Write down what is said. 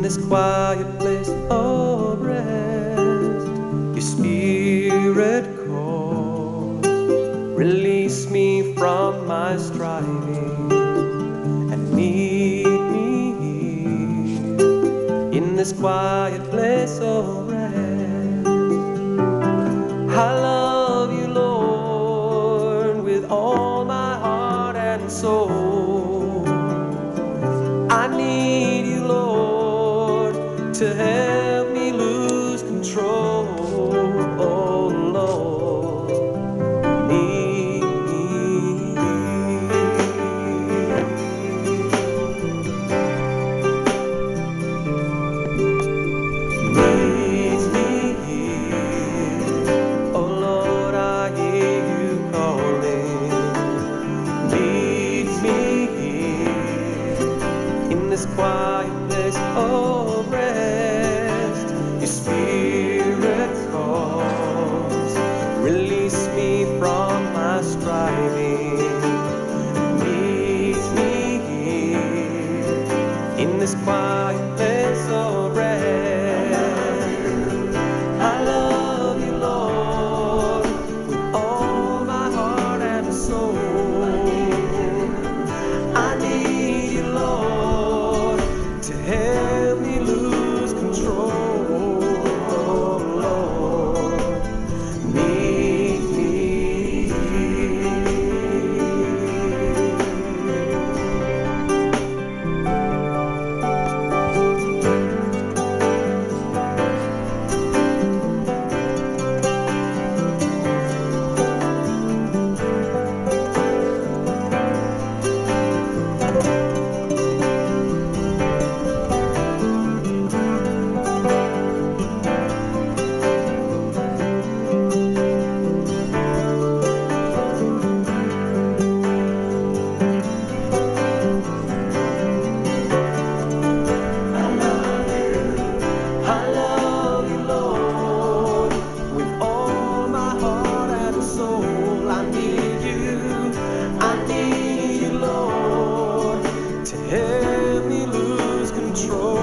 this quiet place of rest. Your spirit calls, release me from my striving and meet me here in this quiet place of rest. I love you, Lord, with all my heart and soul. I need you, Lord, to help me lose control. Oh, Lord, need me. Needs me here. Oh, Lord, I hear you calling. Needs me here in this quiet place of rest. Your spirit calls, release me from my striving. Meet me here in this quiet place of rest. I love you, Lord, with all my heart and soul. I need you, Lord, to help me lose control. Oh, Lord, meet me here. I love you, Lord, with all my heart and soul. I need you, Lord, to help me lose control.